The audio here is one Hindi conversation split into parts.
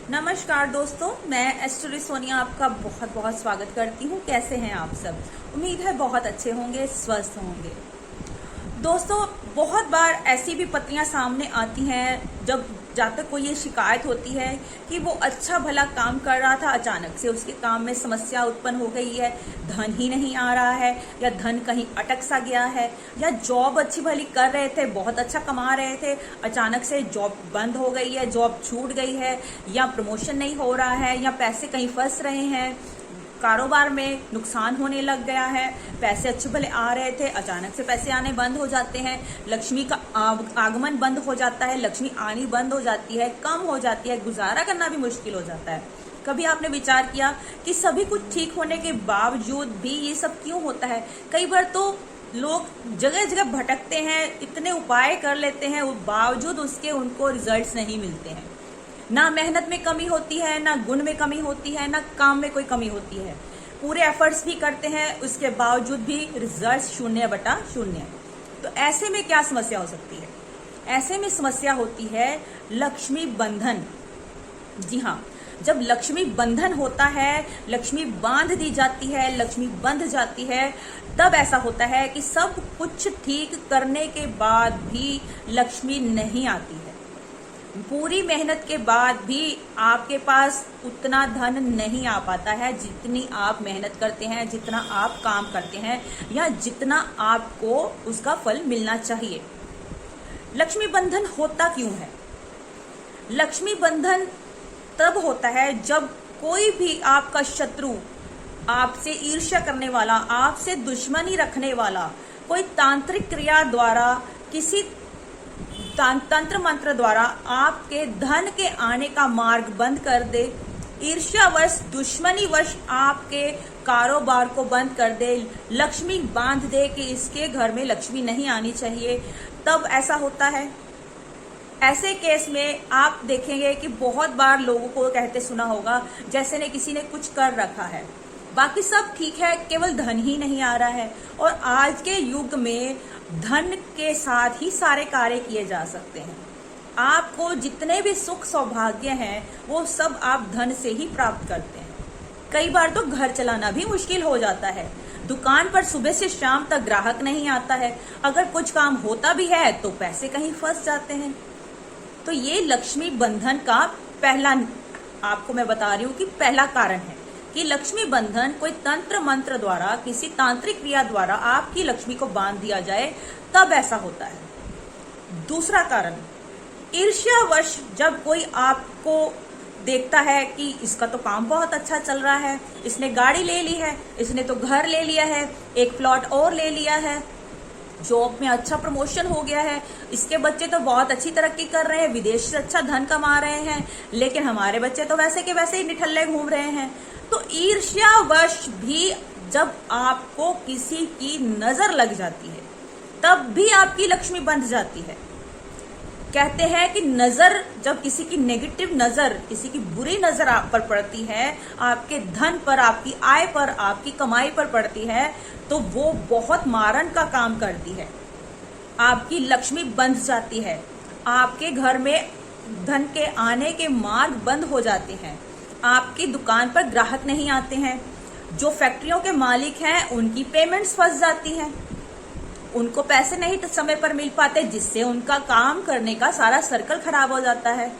नमस्कार दोस्तों, मैं एस्ट्रो सोनिया आपका बहुत बहुत स्वागत करती हूँ। कैसे हैं आप सब? उम्मीद है बहुत अच्छे होंगे, स्वस्थ होंगे। दोस्तों, बहुत बार ऐसी भी पत्रियां सामने आती हैं जब तक कोई ये शिकायत होती है कि वो अच्छा भला काम कर रहा था, अचानक से उसके काम में समस्या उत्पन्न हो गई है, धन ही नहीं आ रहा है, या धन कहीं अटक सा गया है, या जॉब अच्छी भली कर रहे थे, बहुत अच्छा कमा रहे थे, अचानक से जॉब बंद हो गई है, जॉब छूट गई है, या प्रमोशन नहीं हो रहा है, या पैसे कहीं फंस रहे हैं, कारोबार में नुकसान होने लग गया है, पैसे अच्छे भले आ रहे थे, अचानक से पैसे आने बंद हो जाते हैं, लक्ष्मी का आगमन बंद हो जाता है, लक्ष्मी आनी बंद हो जाती है, कम हो जाती है, गुजारा करना भी मुश्किल हो जाता है। कभी आपने विचार किया कि सभी कुछ ठीक होने के बावजूद भी ये सब क्यों होता है? कई बार तो लोग जगह जगह भटकते हैं, इतने उपाय कर लेते हैं, बावजूद उसके उनको रिजल्ट्स नहीं मिलते हैं। ना मेहनत में कमी होती है, ना गुण में कमी होती है, ना काम में कोई कमी होती है, पूरे एफर्ट्स भी करते हैं, उसके बावजूद भी रिजल्ट 0/0। तो ऐसे में क्या समस्या हो सकती है? ऐसे में समस्या होती है लक्ष्मी बंधन। जी हाँ, जब लक्ष्मी बंधन होता है, लक्ष्मी बांध दी जाती है, लक्ष्मी बंध जाती है, तब ऐसा होता है कि सब कुछ ठीक करने के बाद भी लक्ष्मी नहीं आती है। पूरी मेहनत के बाद भी आपके पास उतना धन नहीं आ पाता है जितनी आप मेहनत करते हैं, जितना आप काम करते हैं, या जितना आपको उसका फल मिलना चाहिए। लक्ष्मी बंधन होता क्यों है? लक्ष्मी बंधन तब होता है जब कोई भी आपका शत्रु, आपसे ईर्ष्या करने वाला, आपसे दुश्मनी रखने वाला, कोई तांत्रिक क्रिया द्वारा, किसी तंत्र मंत्र द्वारा आपके धन के आने का मार्ग बंद कर दे, ईर्ष्यावश, दुश्मनीवश आपके कारोबार को बंद कर दे, लक्ष्मी बांध दे कि इसके घर में लक्ष्मी नहीं आनी चाहिए, तब ऐसा होता है। ऐसे केस में आप देखेंगे कि बहुत बार लोगों को कहते सुना होगा, जैसे ने किसी ने कुछ कर रखा है, बाकी सब ठीक है, केवल धन ही नहीं आ रहा है। और आज के युग में धन के साथ ही सारे कार्य किए जा सकते हैं। आपको जितने भी सुख सौभाग्य हैं, वो सब आप धन से ही प्राप्त करते हैं। कई बार तो घर चलाना भी मुश्किल हो जाता है, दुकान पर सुबह से शाम तक ग्राहक नहीं आता है, अगर कुछ काम होता भी है तो पैसे कहीं फंस जाते हैं। तो ये लक्ष्मी बंधन का पहला, आपको मैं बता रही हूँ कि पहला कारण है कि लक्ष्मी बंधन कोई तंत्र मंत्र द्वारा, किसी तांत्रिक क्रिया द्वारा आपकी लक्ष्मी को बांध दिया जाए, तब ऐसा होता है। दूसरा कारण, ईर्ष्यावश जब कोई आपको देखता है कि इसका तो काम बहुत अच्छा चल रहा है, इसने गाड़ी ले ली है, इसने तो घर ले लिया है, एक प्लॉट और ले लिया है, जॉब में अच्छा प्रमोशन हो गया है, इसके बच्चे तो बहुत अच्छी तरक्की कर रहे हैं, विदेश से अच्छा धन कमा रहे हैं, लेकिन हमारे बच्चे तो वैसे के वैसे ही निठल्ले घूम रहे हैं। तो ईर्ष्यावश भी जब आपको किसी की नजर लग जाती है, तब भी आपकी लक्ष्मी बंध जाती है। कहते हैं कि नजर, जब किसी की नेगेटिव नजर, किसी की बुरी नजर आप पर पड़ती है, आपके धन पर, आपकी आय पर, आपकी कमाई पर पड़ती है, तो वो बहुत मारण का काम करती है। आपकी लक्ष्मी बंध जाती है, आपके घर में धन के आने के मार्ग बंद हो जाते हैं, आपकी दुकान पर ग्राहक नहीं आते हैं, जो फैक्ट्रियों के मालिक हैं उनकी पेमेंट्स फंस जाती हैं, उनको पैसे नहीं समय पर मिल पाते, जिससे उनका काम करने का सारा सर्कल खराब हो जाता है,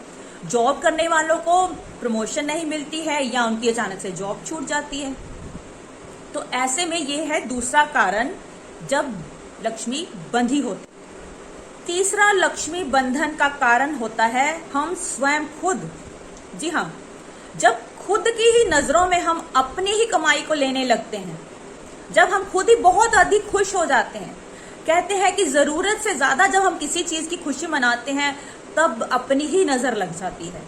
जॉब करने वालों को प्रमोशन नहीं मिलती है, या उनकी अचानक से जॉब छूट जाती है। तो ऐसे में ये है दूसरा कारण, जब लक्ष्मी बंधी होती। तीसरा लक्ष्मी बंधन का कारण होता है हम स्वयं खुद। जी हाँ, जब खुद की ही नजरों में हम अपनी ही कमाई को लेने लगते हैं, जब हम खुद ही बहुत अधिक खुश हो जाते हैं, कहते हैं कि जरूरत से ज्यादा जब हम किसी चीज की खुशी मनाते हैं, तब अपनी ही नजर लग जाती है,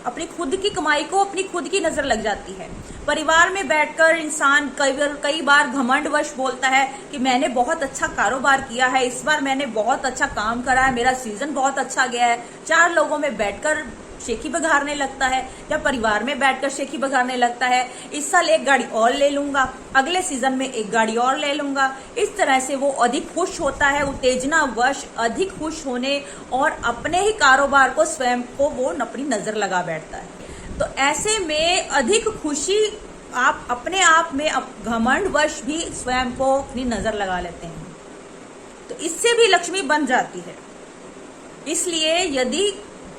अपनी खुद की कमाई को अपनी खुद की नजर लग जाती है। परिवार में बैठकर इंसान कई बार घमंडवश बोलता है कि मैंने बहुत अच्छा कारोबार किया है, इस बार मैंने बहुत अच्छा काम करा है, मेरा सीजन बहुत अच्छा गया है। चार लोगों में बैठकर शेखी बघारने लगता है, या परिवार में बैठकर शेखी बघारने लगता है, इस साल एक गाड़ी और ले लूंगा, अगले सीजन में एक गाड़ी और ले लूंगा। इस तरह से वो अधिक खुश होता है, उत्तेजनावश अधिक खुश होने और अपने ही कारोबार को, स्वयं को वो अपनी नजर लगा बैठता है। तो ऐसे में अधिक खुशी आप अपने आप में घमंडवश भी स्वयं को अपनी नजर लगा लेते हैं, तो इससे भी लक्ष्मी बन जाती है। इसलिए यदि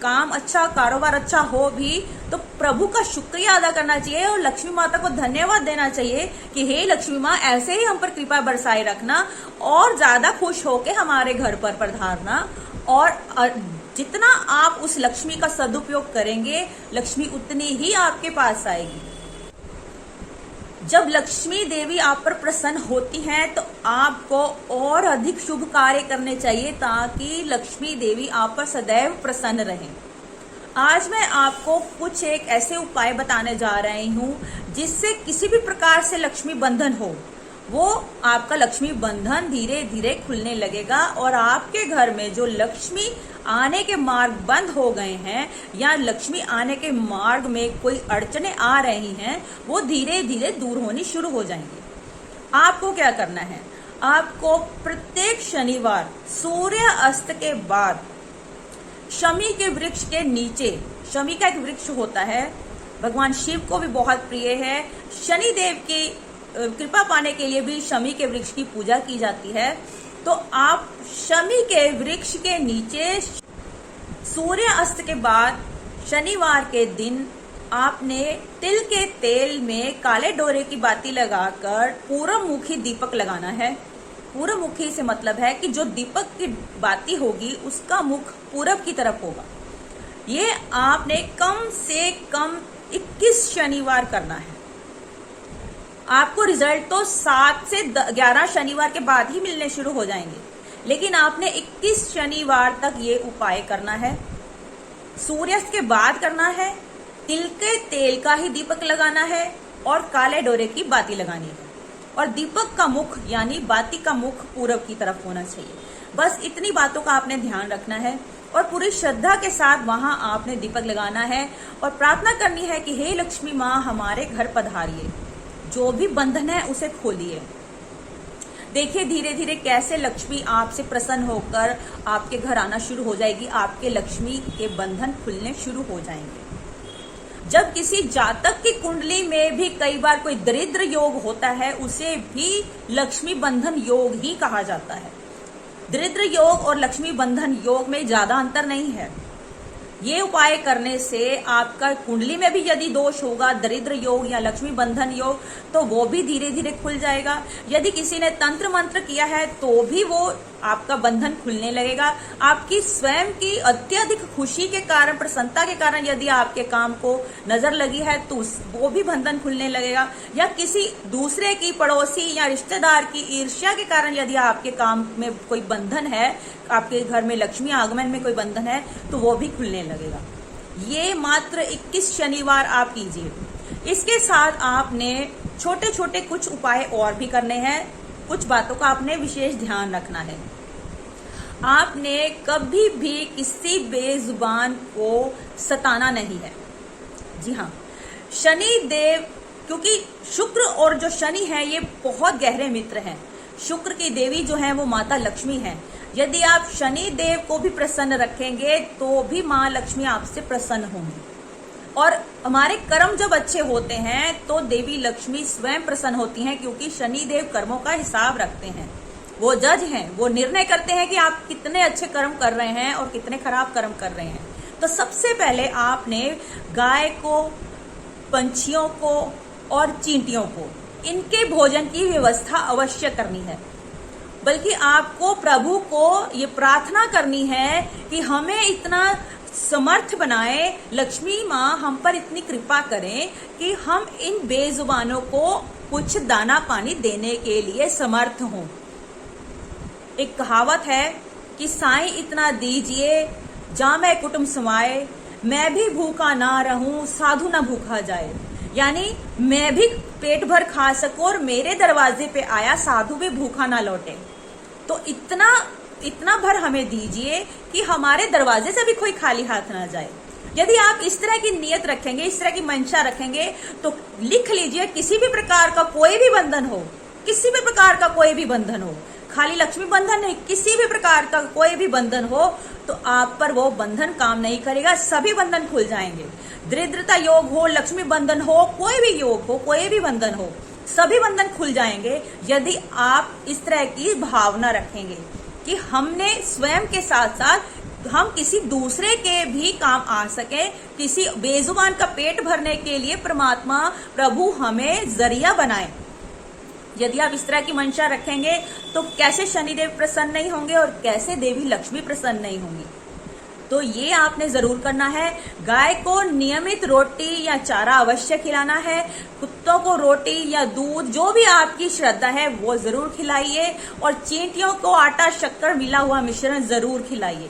काम अच्छा, कारोबार अच्छा हो भी तो प्रभु का शुक्रिया अदा करना चाहिए और लक्ष्मी माता को धन्यवाद देना चाहिए कि हे लक्ष्मी माँ, ऐसे ही हम पर कृपा बरसाए रखना और ज्यादा खुश होके हमारे घर पर पधारना। और जितना आप उस लक्ष्मी का सदुपयोग करेंगे, लक्ष्मी उतनी ही आपके पास आएगी। जब लक्ष्मी देवी आप पर प्रसन्न होती हैं तो आपको और अधिक शुभ कार्य करने चाहिए ताकि लक्ष्मी देवी आप पर सदैव प्रसन्न रहें। आज मैं आपको कुछ एक ऐसे उपाय बताने जा रही हूँ जिससे किसी भी प्रकार से लक्ष्मी बंधन हो, वो आपका लक्ष्मी बंधन धीरे धीरे खुलने लगेगा और आपके घर में जो लक्ष्मी आने के मार्ग बंद हो गए हैं या लक्ष्मी आने के मार्ग में कोई अड़चने आ रही हैं, वो धीरे धीरे दूर होनी शुरू हो जाएंगी। आपको क्या करना है? आपको प्रत्येक शनिवार सूर्य अस्त के बाद शमी के वृक्ष के नीचे, शमी का एक वृक्ष होता है, भगवान शिव को भी बहुत प्रिय है, शनि देव की कृपा पाने के लिए भी शमी के वृक्ष की पूजा की जाती है। तो आप शमी के वृक्ष के नीचे सूर्य अस्त के बाद शनिवार के दिन आपने तिल के तेल में काले डोरे की बाती लगाकर पूरब मुखी दीपक लगाना है। पूरब मुखी से मतलब है कि जो दीपक की बाती होगी उसका मुख पूरब की तरफ होगा। ये आपने कम से कम 21 शनिवार करना है। आपको रिजल्ट तो 7 से 11 शनिवार के बाद ही मिलने शुरू हो जाएंगे, लेकिन आपने 21 शनिवार तक ये उपाय करना है। सूर्यास्त के बाद करना है, तिल के तेल का ही दीपक लगाना है और काले डोरे की बाती लगानी है और दीपक का मुख यानी बाती का मुख पूरब की तरफ होना चाहिए। बस इतनी बातों का आपने ध्यान रखना है और पूरी श्रद्धा के साथ वहां आपने दीपक लगाना है और प्रार्थना करनी है कि हे लक्ष्मी माँ, हमारे घर पधारिए, जो भी बंधन है उसे खोलिए। देखिए धीरे धीरे कैसे लक्ष्मी आपसे प्रसन्न होकर आपके घर आना शुरू हो जाएगी, आपके लक्ष्मी के बंधन खुलने शुरू हो जाएंगे। जब किसी जातक की कुंडली में भी कई बार कोई दरिद्र योग होता है, उसे भी लक्ष्मी बंधन योग ही कहा जाता है। दरिद्र योग और लक्ष्मी बंधन योग में ज्यादा अंतर नहीं है। ये उपाय करने से आपका कुंडली में भी यदि दोष होगा, दरिद्र योग या लक्ष्मी बंधन योग, तो वो भी धीरे धीरे खुल जाएगा। यदि किसी ने तंत्र मंत्र किया है तो भी वो आपका बंधन खुलने लगेगा। आपकी स्वयं की अत्यधिक खुशी के कारण, प्रसन्नता के कारण यदि आपके काम को नजर लगी है तो वो भी बंधन खुलने लगेगा। या किसी दूसरे की, पड़ोसी या रिश्तेदार की ईर्ष्या के कारण यदि आपके काम में कोई बंधन है, आपके घर में लक्ष्मी आगमन में कोई बंधन है, तो वो भी खुलने लगेगा। ये मात्र 21 शनिवार आप कीजिए। इसके साथ आपने छोटे छोटे कुछ उपाय और भी करने हैं। कुछ बातों का आपने विशेष ध्यान रखना है। आपने कभी भी किसी बेजुबान को सताना नहीं है। जी हाँ, शनि देव, क्योंकि शुक्र और जो शनि है ये बहुत गहरे मित्र हैं। शुक्र की देवी जो है वो माता लक्ष्मी है। यदि आप शनि देव को भी प्रसन्न रखेंगे तो भी माँ लक्ष्मी आपसे प्रसन्न होंगी। और हमारे कर्म जब अच्छे होते हैं तो देवी लक्ष्मी स्वयं प्रसन्न होती हैं, क्योंकि शनि देव कर्मों का हिसाब रखते हैं। वो जज हैं, वो निर्णय करते हैं कि आप कितने अच्छे कर्म कर रहे हैं और कितने खराब कर्म कर रहे हैं। तो सबसे पहले आपने गाय को, पंछियों को और चींटियों को, इनके भोजन की व्यवस्था अवश्य करनी है। बल्कि आपको प्रभु को ये प्रार्थना करनी है कि हमें इतना समर्थ बनाए, लक्ष्मी माँ हम पर इतनी कृपा करें कि हम इन बेजुबानों को कुछ दाना पानी देने के लिए समर्थ हों। एक कहावत है कि साईं इतना दीजिए जामै कुटुंब समाए, मैं भी भूखा ना रहूं साधु ना भूखा जाए। यानी मैं भी पेट भर खा सकूं और मेरे दरवाजे पे आया साधु भी भूखा ना लौटे। तो इतना भर हमें दीजिए कि हमारे दरवाजे से भी कोई खाली हाथ ना जाए। यदि आप इस तरह की नियत रखेंगे, इस तरह की मंशा रखेंगे, तो लिख लीजिए, किसी भी प्रकार का कोई भी बंधन हो, किसी भी प्रकार का कोई भी बंधन हो, खाली लक्ष्मी बंधन नहीं, किसी भी प्रकार का कोई भी बंधन हो तो आप पर वो बंधन काम नहीं करेगा, सभी बंधन खुल जाएंगे। दरिद्रता योग हो, लक्ष्मी बंधन हो, कोई भी योग हो, कोई भी बंधन हो, सभी बंधन खुल जाएंगे यदि आप इस तरह की भावना रखेंगे कि हमने स्वयं के साथ साथ हम किसी दूसरे के भी काम आ सके। किसी बेजुबान का पेट भरने के लिए परमात्मा प्रभु हमें जरिया बनाए। यदि आप इस तरह की मंशा रखेंगे तो कैसे शनिदेव प्रसन्न नहीं होंगे और कैसे देवी लक्ष्मी प्रसन्न नहीं होंगी। तो ये आपने जरूर करना है। गाय को नियमित रोटी या चारा अवश्य खिलाना है। कुत्तों को रोटी या दूध, जो भी आपकी श्रद्धा है वो जरूर खिलाइए। और चींटियों को आटा शक्कर मिला हुआ मिश्रण जरूर खिलाइए।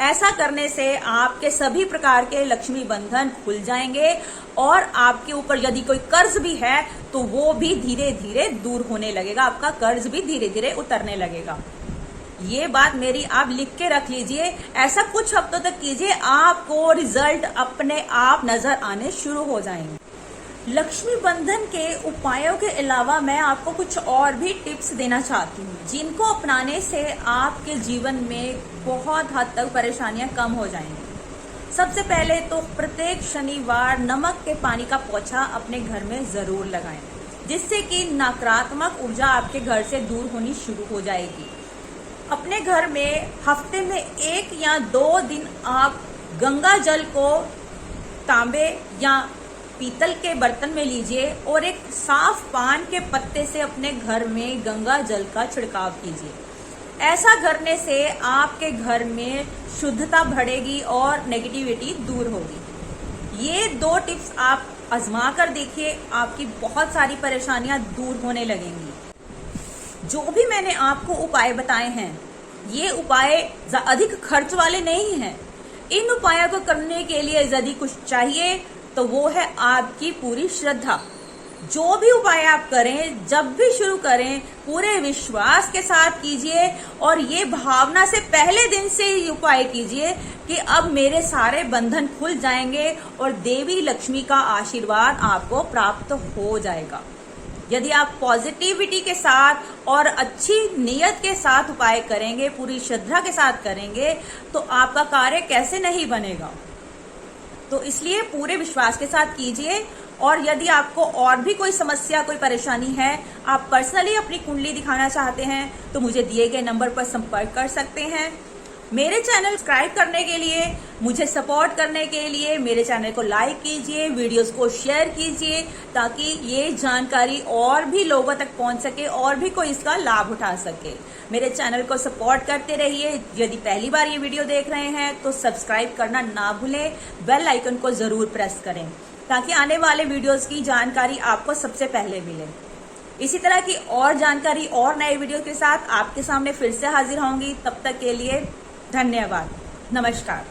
ऐसा करने से आपके सभी प्रकार के लक्ष्मी बंधन खुल जाएंगे और आपके ऊपर यदि कोई कर्ज भी है तो वो भी धीरे धीरे दूर होने लगेगा, आपका कर्ज भी धीरे धीरे उतरने लगेगा। ये बात मेरी आप लिख के रख लीजिए। ऐसा कुछ हफ्तों तक कीजिए, आपको रिजल्ट अपने आप नजर आने शुरू हो जाएंगे। लक्ष्मी बंधन के उपायों के अलावा मैं आपको कुछ और भी टिप्स देना चाहती हूँ जिनको अपनाने से आपके जीवन में बहुत हद तक परेशानियां कम हो जाएंगी। सबसे पहले तो प्रत्येक शनिवार नमक के पानी का पोछा अपने घर में जरूर लगाएं, जिससे कि नकारात्मक ऊर्जा आपके घर से दूर होनी शुरू हो जाएगी। अपने घर में हफ्ते में 1 या 2 दिन आप गंगा जल को तांबे या पीतल के बर्तन में लीजिए और एक साफ पान के पत्ते से अपने घर में गंगा जल का छिड़काव कीजिए। ऐसा करने से आपके घर में शुद्धता बढ़ेगी और नेगेटिविटी दूर होगी। ये 2 टिप्स आप आजमा कर देखिए, आपकी बहुत सारी परेशानियां दूर होने लगेंगी। जो भी मैंने आपको उपाय बताए हैं, ये उपाय अधिक खर्च वाले नहीं हैं। इन उपायों को करने के लिए यदि कुछ चाहिए तो वो है आपकी पूरी श्रद्धा। जो भी उपाय आप करें, जब भी शुरू करें, पूरे विश्वास के साथ कीजिए और ये भावना से पहले दिन से ये उपाय कीजिए कि अब मेरे सारे बंधन खुल जाएंगे और देवी लक्ष्मी का आशीर्वाद आपको प्राप्त हो जाएगा। यदि आप पॉजिटिविटी के साथ और अच्छी नीयत के साथ उपाय करेंगे, पूरी श्रद्धा के साथ करेंगे, तो आपका कार्य कैसे नहीं बनेगा। तो इसलिए पूरे विश्वास के साथ कीजिए। और यदि आपको और भी कोई समस्या, कोई परेशानी है, आप पर्सनली अपनी कुंडली दिखाना चाहते हैं, तो मुझे दिए गए नंबर पर संपर्क कर सकते हैं। मेरे चैनल सब्सक्राइब करने के लिए, मुझे सपोर्ट करने के लिए मेरे चैनल को लाइक कीजिए, वीडियोस को शेयर कीजिए, ताकि ये जानकारी और भी लोगों तक पहुंच सके और भी कोई इसका लाभ उठा सके। मेरे चैनल को सपोर्ट करते रहिए। यदि पहली बार ये वीडियो देख रहे हैं तो सब्सक्राइब करना ना भूलें, बेल आइकन को जरूर प्रेस करें ताकि आने वाले वीडियोस की जानकारी आपको सबसे पहले मिले। इसी तरह की और जानकारी और नए वीडियो के साथ आपके सामने फिर से हाजिर होंगी। तब तक के लिए धन्यवाद। नमस्कार।